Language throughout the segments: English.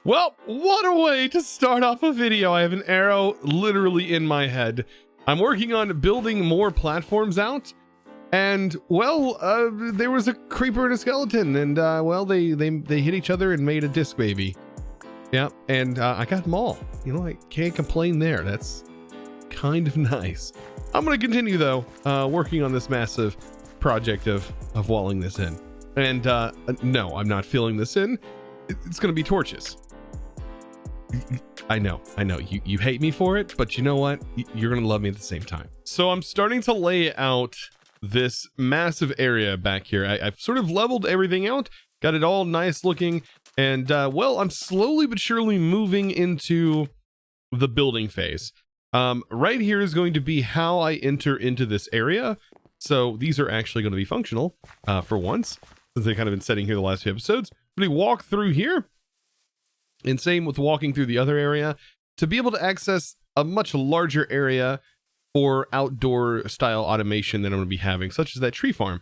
Well, what a way to start off a video. I have an arrow literally in my head. I'm working on building more platforms out, and well, there was a creeper and a skeleton, and well, they hit each other and made a disc baby. Yeah, and I got them all. You know, I can't complain there. That's kind of nice. I'm gonna continue though, working on this massive project of walling this in. And no, I'm not filling this in. It's gonna be torches. I know, you hate me for it, but you know what? You're gonna love me at the same time. So I'm starting to lay out this massive area back here. I've sort of leveled everything out, got it all nice looking, and well, I'm slowly but surely moving into the building phase. Right here is going to be how I enter into this area. So these are actually going to be functional for once, since they've kind of been sitting here the last few episodes. We walk through here, and same with walking through the other area, to be able to access a much larger area for outdoor style automation that I'm going to be having, such as that tree farm.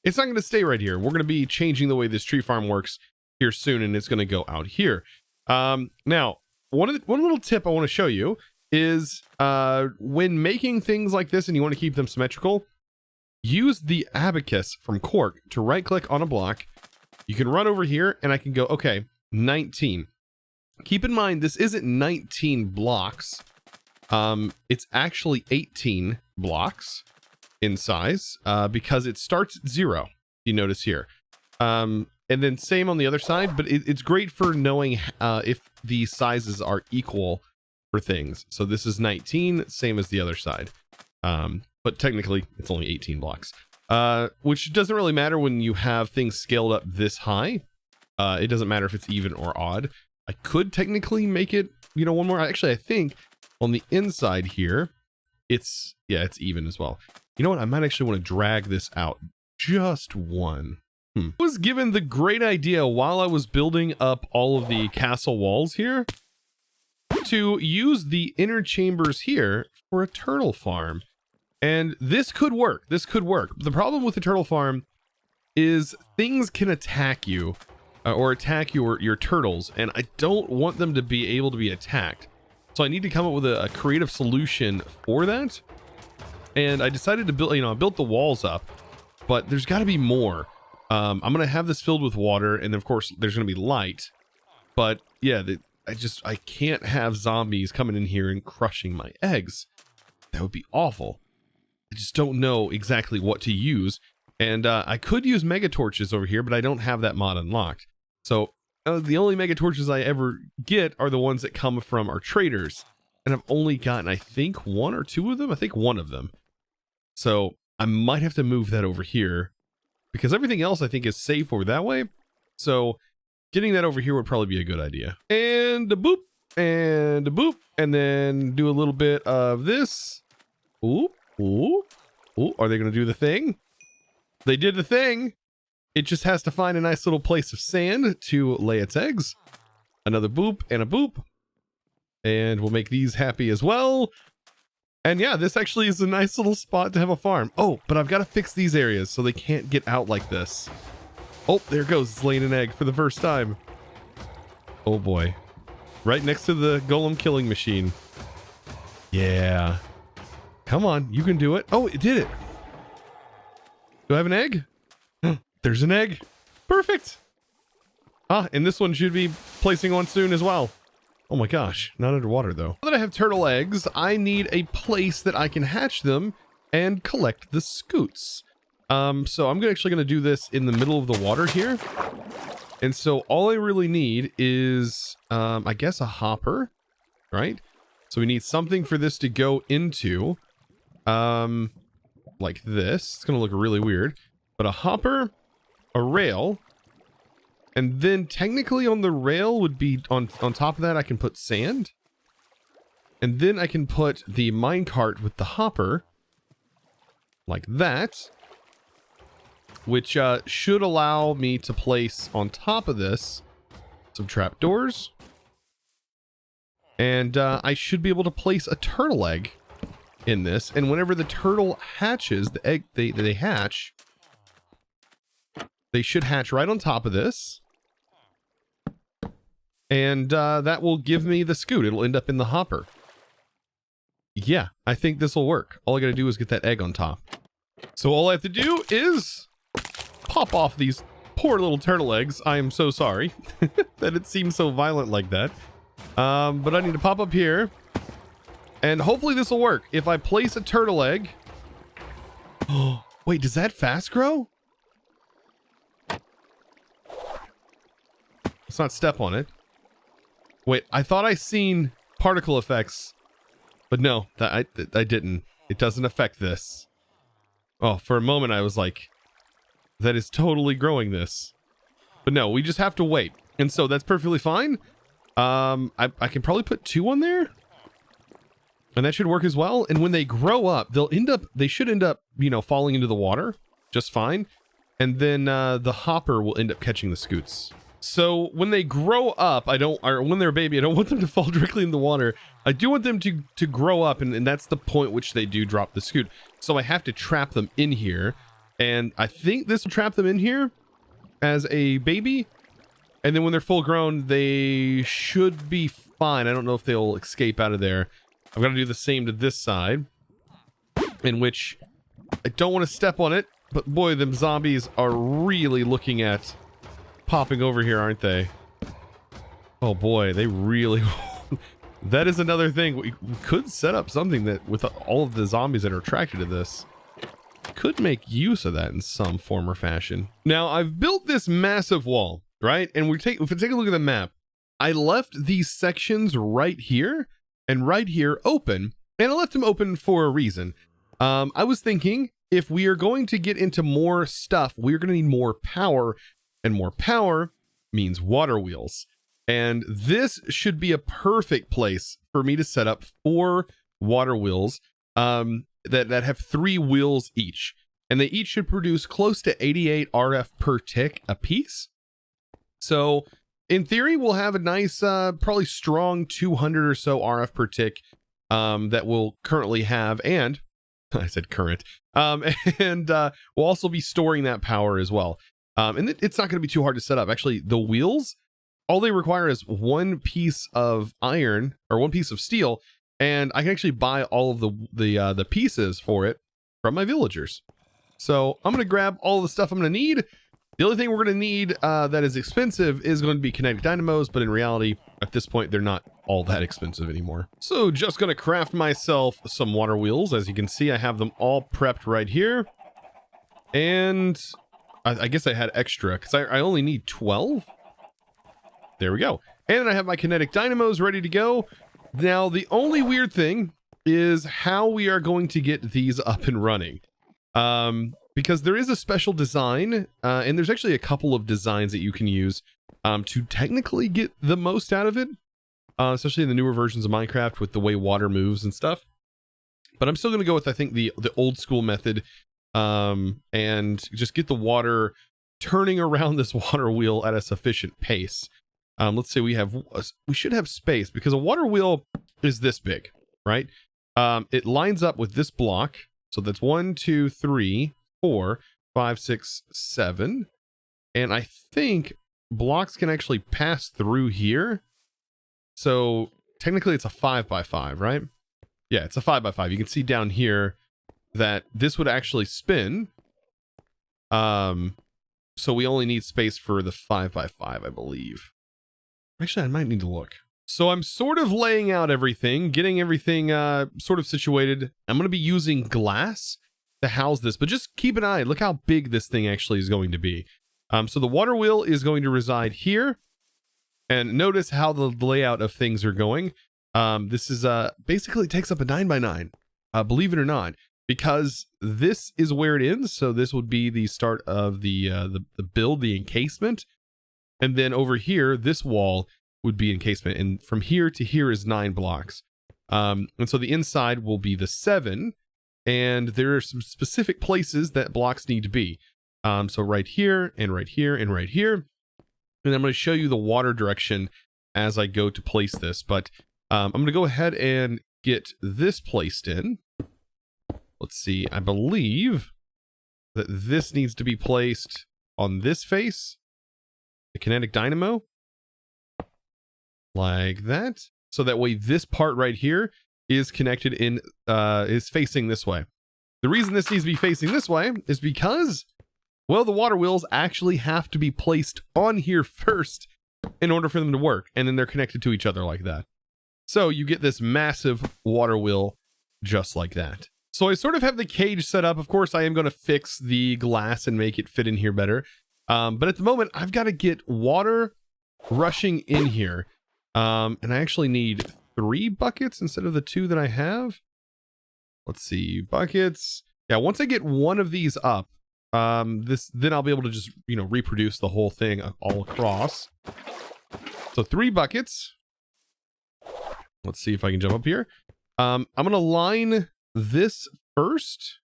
It's not going to stay right here. We're going to be changing the way this tree farm works here soon, and it's going to go out here. Now, one little tip I want to show you is when making things like this and you want to keep them symmetrical, use the abacus from Quark to right click on a block. You can run over here and I can go, okay, 19. Keep in mind, this isn't 19 blocks. It's actually 18 blocks in size because it starts at 0. You notice here. And then same on the other side, but it's great for knowing if the sizes are equal for things. So this is 19, same as the other side. But technically it's only 18 blocks, which doesn't really matter when you have things scaled up this high. It doesn't matter if it's even or odd. I could technically make it, you know, one more. Actually, I think on the inside here, it's even as well. You know what? I might actually want to drag this out just one. I was given the great idea while I was building up all of the castle walls here to use the inner chambers here for a turtle farm. And this could work. This could work. The problem with the turtle farm is things can attack you or attack your turtles, and I don't want them to be able to be attacked. So I need to come up with a creative solution for that. And I decided to build, I built the walls up, but there's got to be more. I'm going to have this filled with water, and of course there's going to be light. But yeah, I can't have zombies coming in here and crushing my eggs. That would be awful. I just don't know exactly what to use. And I could use mega torches over here, but I don't have that mod unlocked. So the only mega torches I ever get are the ones that come from our traders. And I've only gotten, I think, 1 or 2 of them. I think 1 of them. So I might have to move that over here because everything else I think is safe over that way. So getting that over here would probably be a good idea. And a boop, and a boop, and then do a little bit of this. Ooh, ooh, ooh. Are they going to do the thing? They did the thing. It just has to find a nice little place of sand to lay its eggs. Another boop and a boop. And we'll make these happy as well. And yeah, this actually is a nice little spot to have a farm. Oh, but I've got to fix these areas so they can't get out like this. Oh, there it goes. It's laying an egg for the first time. Oh boy. Right next to the golem killing machine. Yeah. Come on, you can do it. Oh, it did it. Do I have an egg? There's an egg. Perfect. Ah, and this one should be placing one soon as well. Oh my gosh, not underwater though. Now that I have turtle eggs, I need a place that I can hatch them and collect the scoots. So I'm actually going to do this in the middle of the water here. And so all I really need is, I guess, a hopper, right? So we need something for this to go into, like this. It's going to look really weird, but a hopper, a rail, and then technically on the rail would be on top of that, I can put sand. And then I can put the minecart with the hopper like that, which should allow me to place on top of this some trapdoors. And I should be able to place a turtle egg in this. And whenever the turtle hatches, the egg they hatch, they should hatch right on top of this. and that will give me the scoot. It'll end up in the hopper. Yeah, I think this will work. All I gotta do is get that egg on top. So all I have to do is pop off these poor little turtle eggs. I am so sorry that it seems so violent like that. But I need to pop up here, and hopefully this will work. If I place a turtle egg... Oh, wait, does that fast grow? Let's not step on it. Wait, I thought I seen particle effects, but no, I didn't. It doesn't affect this. Oh, for a moment I was like, that is totally growing this. But no, we just have to wait. And so that's perfectly fine. I can probably put 2 on there. And that should work as well. And when they grow up, they should end up, you know, falling into the water just fine. And then the hopper will end up catching the scoots. So when they grow up, or when they're a baby, I don't want them to fall directly in the water. I do want them to grow up, and that's the point which they do drop the scoot. So I have to trap them in here, and I think this will trap them in here as a baby. And then when they're full grown, they should be fine. I don't know if they'll escape out of there. I'm gonna do the same to this side, in which I don't want to step on it, but boy, them zombies are really looking at popping over here, aren't they? Oh boy, they really... That is another thing. We could set up something that, with all of the zombies that are attracted to this, could make use of that in some form or fashion. Now, I've built this massive wall, right? And if we take a look at the map, I left these sections right here and right here open, and I left them open for a reason. I was thinking, if we are going to get into more stuff, we're going to need more power, and more power means water wheels. And this should be a perfect place for me to set up 4 water wheels that have 3 wheels each. And they each should produce close to 88 RF per tick a piece. So in theory, we'll have a nice, probably strong 200 or so RF per tick that we'll currently have. And I said current. And we'll also be storing that power as well. And it's not going to be too hard to set up. Actually, the wheels, all they require is 1 piece of iron or 1 piece of steel, and I can actually buy all of the pieces for it from my villagers. So I'm going to grab all the stuff I'm going to need. The only thing we're going to need that is expensive is going to be kinetic dynamos, but in reality, at this point, they're not all that expensive anymore. So just going to craft myself some water wheels. As you can see, I have them all prepped right here. And I guess I had extra because I only need 12. There we go. And I have my kinetic dynamos ready to go. Now, the only weird thing is how we are going to get these up and running. Because there is a special design, and there's actually a couple of designs that you can use to technically get the most out of it, especially in the newer versions of Minecraft with the way water moves and stuff. But I'm still going to go with, I think, the old school method, and just get the water turning around this water wheel at a sufficient pace. Let's say we should have space, because a water wheel is this big, right? It lines up with this block. So that's 1, 2, 3, 4, 5, 6, 7. And I think blocks can actually pass through here. So technically it's a 5x5, right? Yeah, it's a 5x5. You can see down here that this would actually spin. So we only need space for the 5x5, I believe. Actually, I might need to look. So I'm sort of laying out everything, getting everything sort of situated. I'm going to be using glass to house this, but just keep an eye. Look how big this thing actually is going to be. So the water wheel is going to reside here. And notice how the layout of things are going. This is basically takes up a 9x9, believe it or not, because this is where it ends. So this would be the start of the build, the encasement. And then over here, this wall would be encasement. And from here to here is 9 blocks. And so the inside will be the 7. And there are some specific places that blocks need to be. So right here, and right here, and right here. And I'm going to show you the water direction as I go to place this. But I'm going to go ahead and get this placed in. Let's see. I believe that this needs to be placed on this face. The kinetic dynamo. like that. So that way this part right here is connected in, is facing this way. The reason this needs to be facing this way is because, well, the water wheels actually have to be placed on here first in order for them to work. And then they're connected to each other like that. So you get this massive water wheel just like that. So I sort of have the cage set up. Of course, I am going to fix the glass and make it fit in here better. But at the moment, I've got to get water rushing in here. And I actually need 3 buckets instead of the 2 that I have. Let's see, buckets. Yeah, once I get one of these up, then I'll be able to just, you know, reproduce the whole thing all across. So 3 buckets. Let's see if I can jump up here. I'm going to line this first.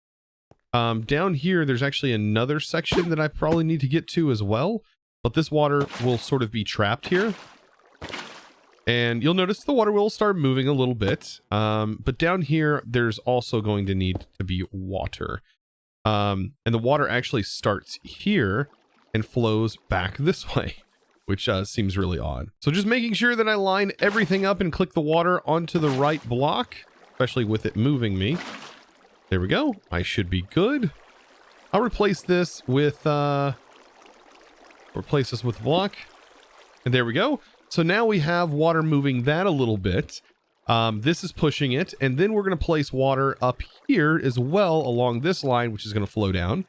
Down here, there's actually another section that I probably need to get to as well. But this water will sort of be trapped here. And you'll notice the water will start moving a little bit. But down here, there's also going to need to be water. And the water actually starts here and flows back this way, which seems really odd. So just making sure that I line everything up and click the water onto the right block, especially with it moving me. There we go. I should be good. I'll replace this with block. And there we go. So now we have water moving that a little bit. This is pushing it. And then we're going to place water up here as well along this line, which is going to flow down.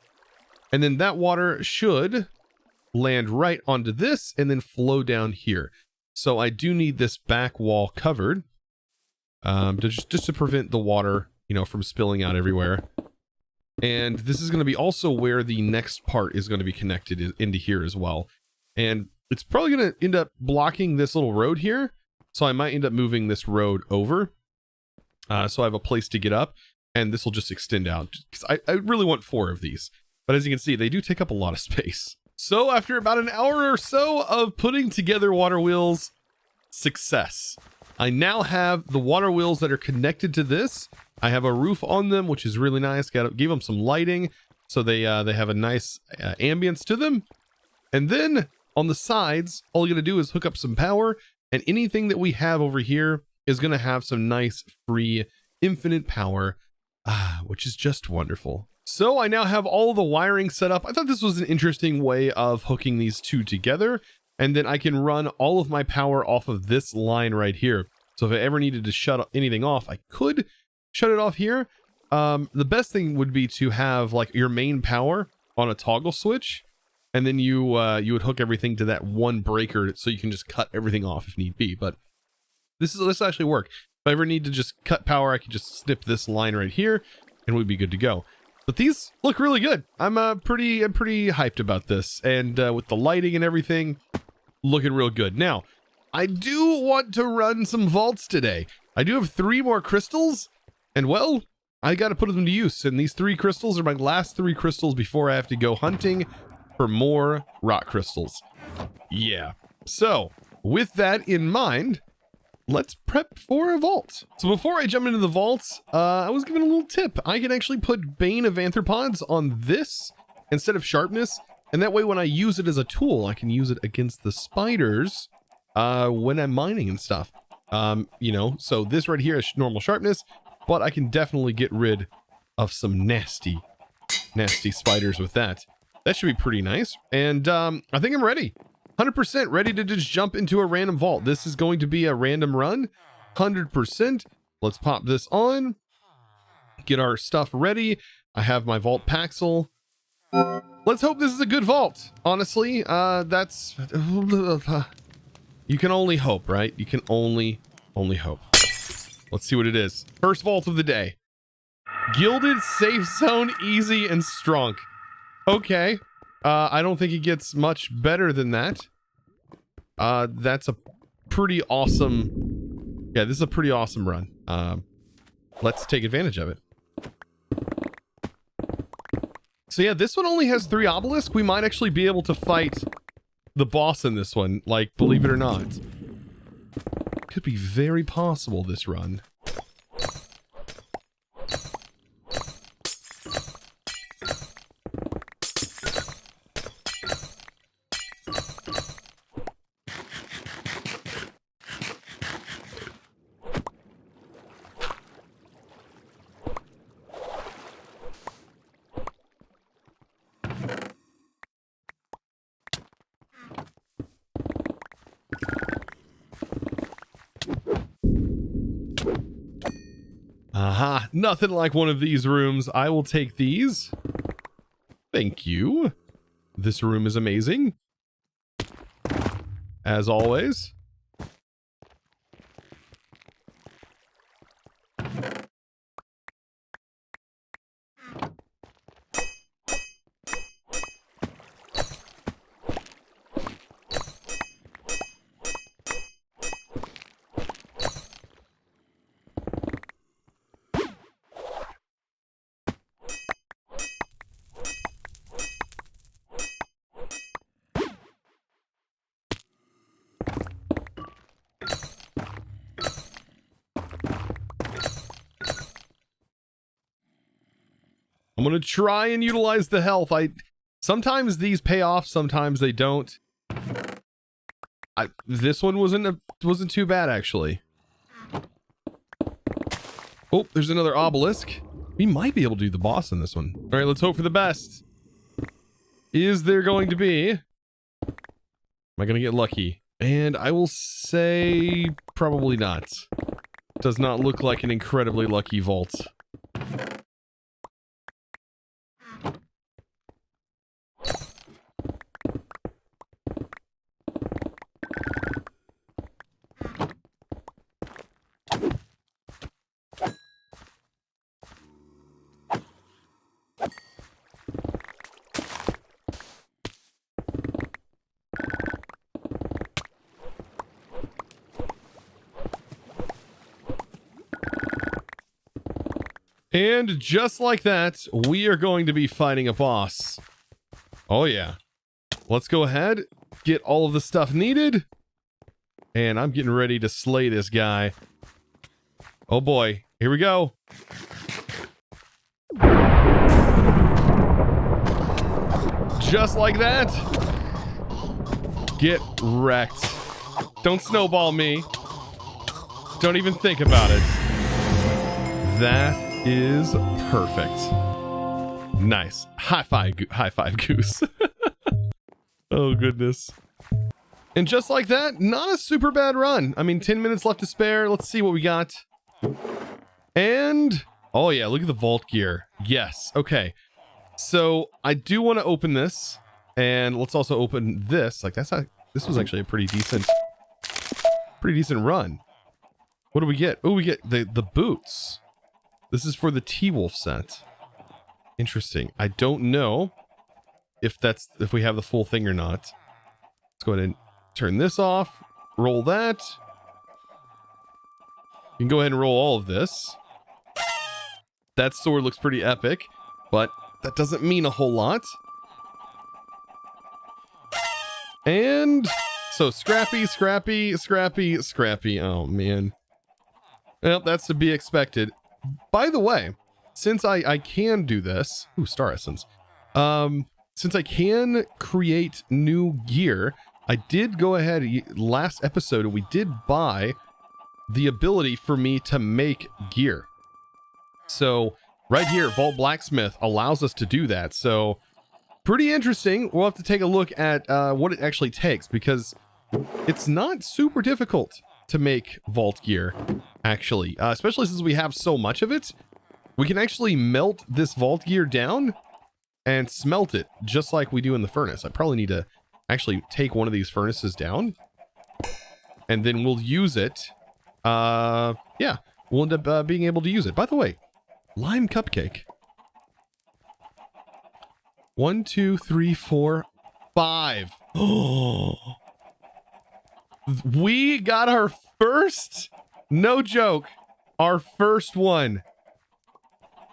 And then that water should land right onto this and then flow down here. So I do need this back wall covered just to prevent the water, you know, from spilling out everywhere. And this is going to be also where the next part is going to be connected into here as well. And it's probably going to end up blocking this little road here. So I might end up moving this road over. So I have a place to get up, and this will just extend out because I really want 4 of these. But as you can see, they do take up a lot of space. So after about an hour or so of putting together water wheels, success. I now have the water wheels that are connected to this. I have a roof on them, which is really nice. Gave them some lighting so they have a nice ambience to them. And then on the sides, all you're going to do is hook up some power, and anything that we have over here is going to have some nice free infinite power, which is just wonderful. So I now have all the wiring set up. I thought this was an interesting way of hooking these two together, and then I can run all of my power off of this line right here. So if I ever needed to shut anything off, I could shut it off here. The best thing would be to have like your main power on a toggle switch, and then you would hook everything to that one breaker so you can just cut everything off if need be. But this actually work. If I ever need to just cut power, I can just snip this line right here and we'd be good to go. But these look really good. I'm pretty hyped about this, and with the lighting and everything, looking real good. Now, I do want to run some vaults today. I do have 3 more crystals, and well, I got to put them to use. And these 3 crystals are my last 3 crystals before I have to go hunting for more rock crystals. Yeah. So with that in mind, let's prep for a vault. So before I jump into the vaults, I was given a little tip. I can actually put Bane of Anthropods on this instead of Sharpness. And that way when I use it as a tool, I can use it against the spiders when I'm mining and stuff. You know, so this right here is normal Sharpness, but I can definitely get rid of some nasty spiders with that. That should be pretty nice. And I think I'm ready. 100% ready to just jump into a random vault. This is going to be a random run. 100%. Let's pop this on. Get our stuff ready. I have my vault Paxel. Let's hope this is a good vault. Honestly, that's... you can only hope, right? You can only hope. Let's see what it is. First vault of the day. Gilded Safe Zone, easy and strong. Okay. I don't think it gets much better than that. That's a pretty awesome... Yeah, this is a pretty awesome run. Let's take advantage of it. So yeah, this one only has 3 obelisks. We might actually be able to fight the boss in this one, like, believe it or not. Could be very possible this run. Aha, nothing like one of these rooms. I will take these. Thank you. This room is amazing. As always. I'm gonna try and utilize the health. Sometimes these pay off, sometimes they don't. This one wasn't too bad actually. Oh, there's another obelisk. We might be able to do the boss in this one. All right, let's hope for the best. Is there going to be? Am I gonna get lucky? And I will say probably not. Does not look like an incredibly lucky vault. And just like that, we are going to be fighting a boss. Oh yeah. Let's go ahead, get all of the stuff needed. And I'm getting ready to slay this guy. Oh boy, here we go. Just like that. Get wrecked. Don't snowball me. Don't even think about it. That is perfect. Nice. High five, Goose. Oh, goodness. And just like that, not a super bad run. I mean, 10 minutes left to spare. Let's see what we got. And, oh yeah, look at the vault gear. Yes, okay. So, I do want to open this. And let's also open this. Like, this was actually a pretty decent run. What do we get? Oh, we get the boots. This is for the T-Wolf set. Interesting. I don't know if we have the full thing or not. Let's go ahead and turn this off. Roll that. You can go ahead and roll all of this. That sword looks pretty epic, but that doesn't mean a whole lot. And so scrappy. Oh man. Well, that's to be expected. By the way, since I can do this, ooh, star essence. Since I can create new gear, I did go ahead last episode. We did buy the ability for me to make gear. So right here, Vault Blacksmith allows us to do that. So pretty interesting. We'll have to take a look at what it actually takes, because it's not super difficult to make vault gear, actually, especially since we have so much of it. We can actually melt this vault gear down and smelt it just like we do in the furnace. I probably need to actually take one of these furnaces down, and then we'll use it. Yeah, we'll end up being able to use it. By the way, lime cupcake. 1, 2, 3, 4, 5. Oh. We got our first, no joke, our first one.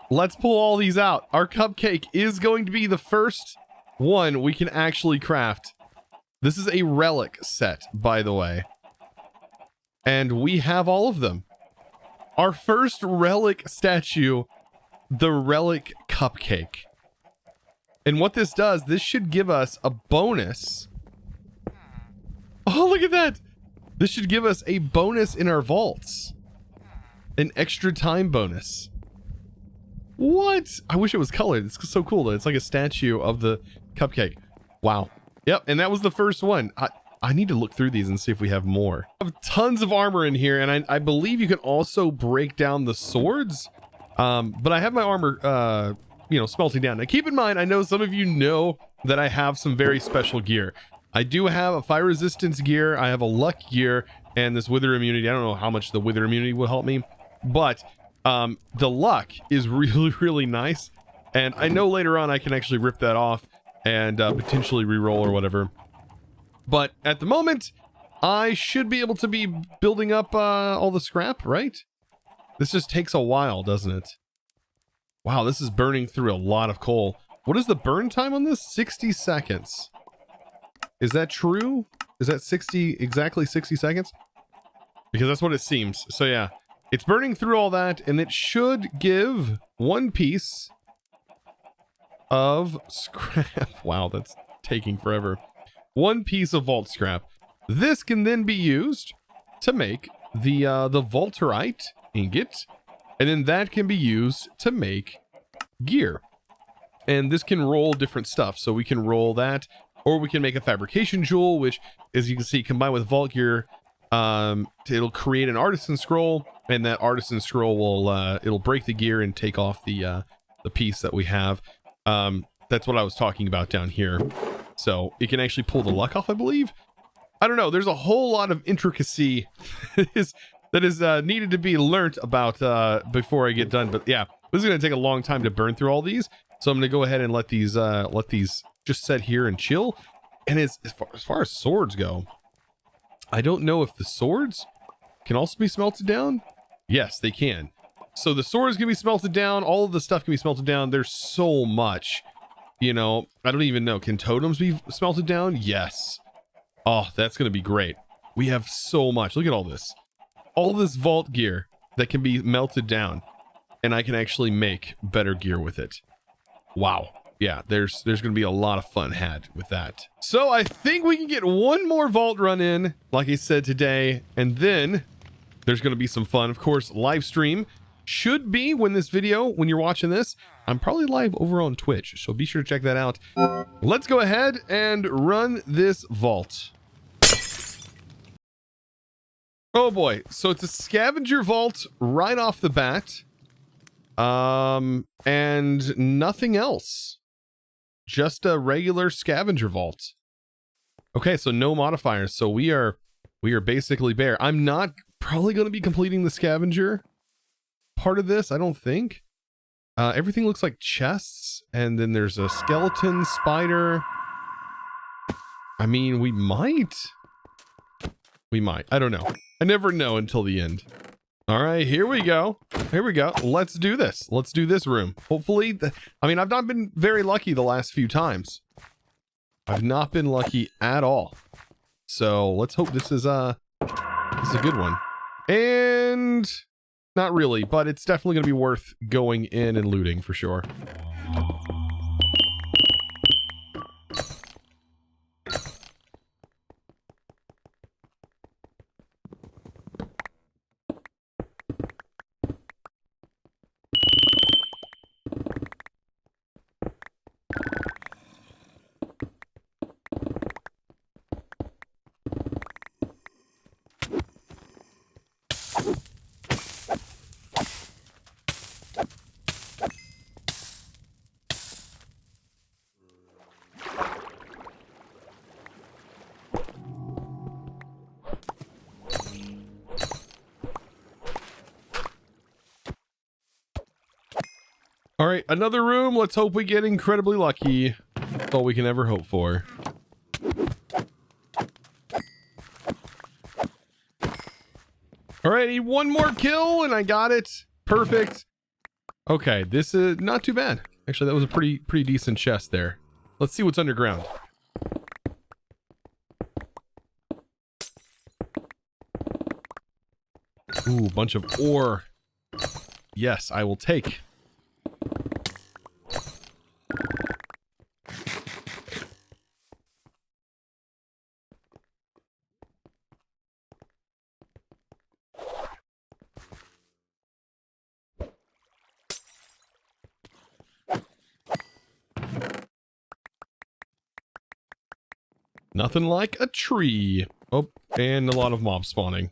Let's pull all these out. Our cupcake is going to be the first one we can actually craft. This is a relic set, by the way. And we have all of them. Our first relic statue, the relic cupcake. And what this does, this should give us a bonus. Oh, look at that. This should give us a bonus in our vaults. An extra time bonus. What? I wish it was colored. It's so cool. It's like a statue of the cupcake. Wow. Yep, and that was the first one. I need to look through these and see if we have more. I have tons of armor in here, and I believe you can also break down the swords But I have my armor, you know, smelting down. Now keep in mind, I know some of you know that I have some very special gear. I do have a fire resistance gear, I have a luck gear, and this wither immunity. I don't know how much the wither immunity will help me, but the luck is really, really nice. And I know later on I can actually rip that off and potentially reroll or whatever. But at the moment, I should be able to be building up all the scrap, right? This just takes a while, doesn't it? Wow, this is burning through a lot of coal. What is the burn time on this? 60 seconds. Is that true? Is that exactly 60 seconds? Because that's what it seems. So yeah, it's burning through all that, and it should give 1 piece of scrap. Wow, that's taking forever. 1 piece of vault scrap. This can then be used to make the vaulterite ingot, and then that can be used to make gear. And this can roll different stuff. So we can roll that, or we can make a fabrication jewel, which, as you can see, combined with vault gear, it'll create an artisan scroll, and that artisan scroll will it'll break the gear and take off the piece that we have. That's what I was talking about down here. So it can actually pull the luck off, I believe. I don't know. There's a whole lot of intricacy that is needed to be learnt about before I get done. But yeah, this is going to take a long time to burn through all these. So I'm going to go ahead and let these just sit here and chill. And as far as swords go, I don't know if the swords can also be smelted down. Yes, they can. So the swords can be smelted down. All of the stuff can be smelted down. There's so much, you know, I don't even know. Can totems be smelted down? Yes. Oh, that's going to be great. We have so much. Look at all this. All this vault gear that can be melted down, and I can actually make better gear with it. Wow. Yeah, there's going to be a lot of fun had with that. So I think we can get 1 more vault run in, like I said today, and then there's going to be some fun. Of course, live stream should be when you're watching this. I'm probably live over on Twitch, so be sure to check that out. Let's go ahead and run this vault. Oh boy, so it's a scavenger vault right off the bat. And nothing else. Just a regular scavenger vault. Okay, so no modifiers. So we are basically bare. I'm not probably going to be completing the scavenger part of this, I don't think. Everything looks like chests, and then there's a skeleton spider. I mean, we might. I don't know. I never know until the end. All right, here we go. Let's do this. Let's do this room. Hopefully, I mean, I've not been very lucky the last few times. I've not been lucky at all. So let's hope this is a good one. And not really, but it's definitely going to be worth going in and looting for sure. All right, another room. Let's hope we get incredibly lucky. That's all we can ever hope for. All right, I need 1 more kill, and I got it. Perfect. Okay, this is not too bad. Actually, that was a pretty decent chest there. Let's see what's underground. Ooh, bunch of ore. Yes, I will take. Nothing like a tree. Oh, and a lot of mob spawning.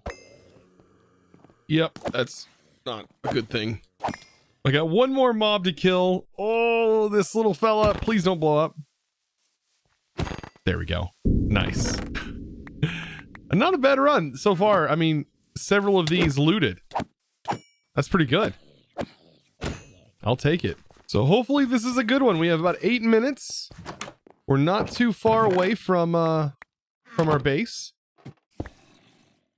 Yep, that's not a good thing. I got one more mob to kill. Oh, this little fella. Please don't blow up. There we go. Nice. Not a bad run so far. I mean, several of these looted. That's pretty good. I'll take it. So hopefully this is a good one. We have about 8 minutes. We're not too far away from our base.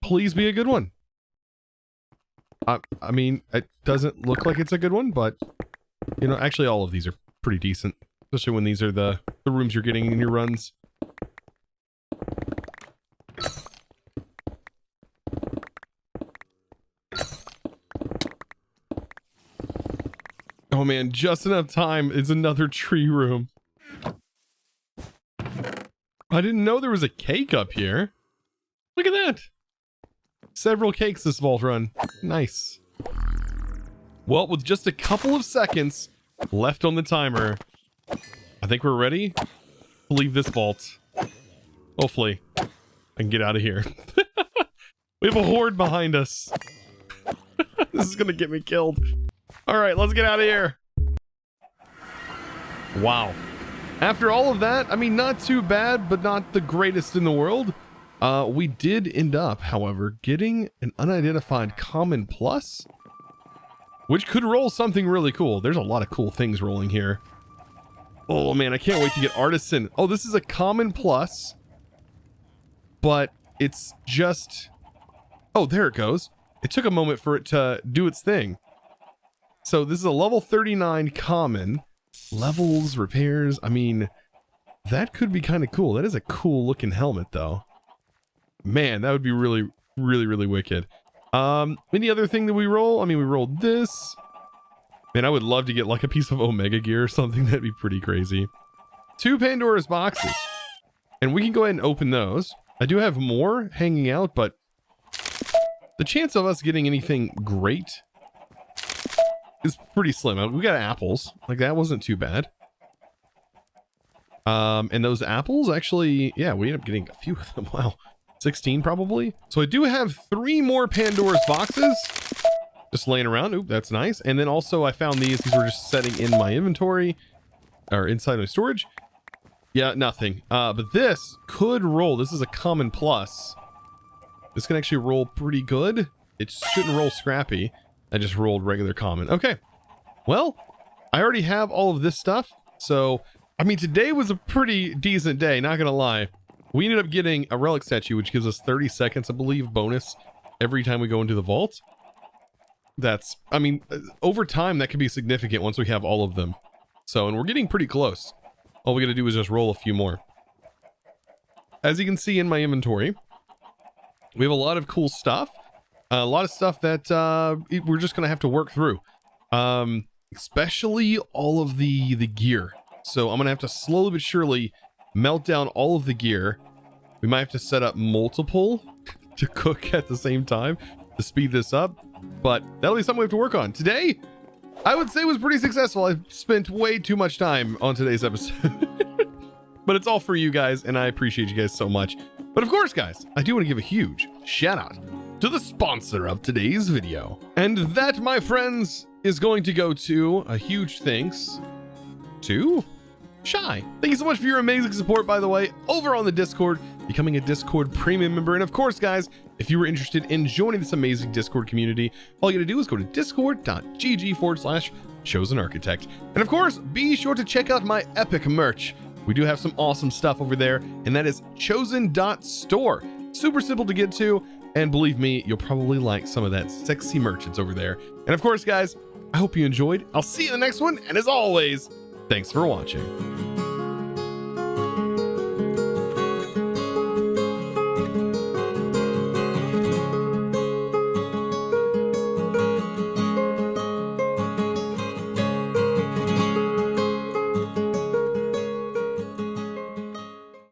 Please be a good one. I mean, it doesn't look like it's a good one, but, you know, actually all of these are pretty decent. Especially when these are the rooms you're getting in your runs. Oh man, just enough time. It's another tree room. I didn't know there was a cake up here. Look at that. Several cakes this vault run. Nice. Well, with just a couple of seconds left on the timer, I think we're ready to leave this vault. Hopefully, I can get out of here. We have a horde behind us. This is gonna get me killed. All right, let's get out of here. Wow. After all of that, I mean, not too bad, but not the greatest in the world. We did end up, however, getting an unidentified common plus, which could roll something really cool. There's a lot of cool things rolling here. Oh man, I can't wait to get artisan. Oh, this is a common plus, but it's just... Oh, there it goes. It took a moment for it to do its thing. So this is a level 39 common. Levels, repairs, I mean, that could be kind of cool. That is a cool looking helmet though. Man, that would be really, really, really wicked. Any other thing that we roll? I mean, we rolled this. Man, I would love to get like a piece of Omega gear or something. That'd be pretty crazy. 2 Pandora's boxes. And we can go ahead and open those. I do have more hanging out, but the chance of us getting anything great is pretty slim. We got apples. Like, that wasn't too bad. And those apples actually, yeah, we ended up getting a few of them. Wow. 16 probably. So I do have 3 more Pandora's boxes just laying around. Oop, that's nice. And then also I found these. These were just setting in my inventory or inside my storage. Yeah, nothing. But this could roll. This is a common plus. This can actually roll pretty good. It shouldn't roll scrappy. I just rolled regular common. Okay. Well, I already have all of this stuff. So, I mean, today was a pretty decent day, not gonna lie. We ended up getting a relic statue, which gives us 30 seconds, I believe, bonus every time we go into the vault. That's, I mean, over time, that could be significant once we have all of them. So, and we're getting pretty close. All we gotta do is just roll a few more. As you can see in my inventory, we have a lot of cool stuff. A lot of stuff that we're just gonna have to work through. Especially all of the gear. So I'm gonna have to slowly but surely melt down all of the gear. We might have to set up multiple to cook at the same time to speed this up, but that'll be something we have to work on. Today, I would say was pretty successful. I spent way too much time on today's episode, but it's all for you guys, and I appreciate you guys so much. But of course, guys, I do want to give a huge shout out to the sponsor of today's video. And that, my friends, is going to go to a huge thanks to Shy. Thank you so much for your amazing support, by the way, over on the Discord, becoming a Discord premium member. And of course, guys, if you were interested in joining this amazing Discord community, all you gotta do is go to discord.gg/ChosenArchitect. And of course, be sure to check out my epic merch. We do have some awesome stuff over there, and that is chosen.store. Super simple to get to, and believe me, you'll probably like some of that sexy merchants over there. And of course, guys, I hope you enjoyed. I'll see you in the next one, and as always, thanks for watching.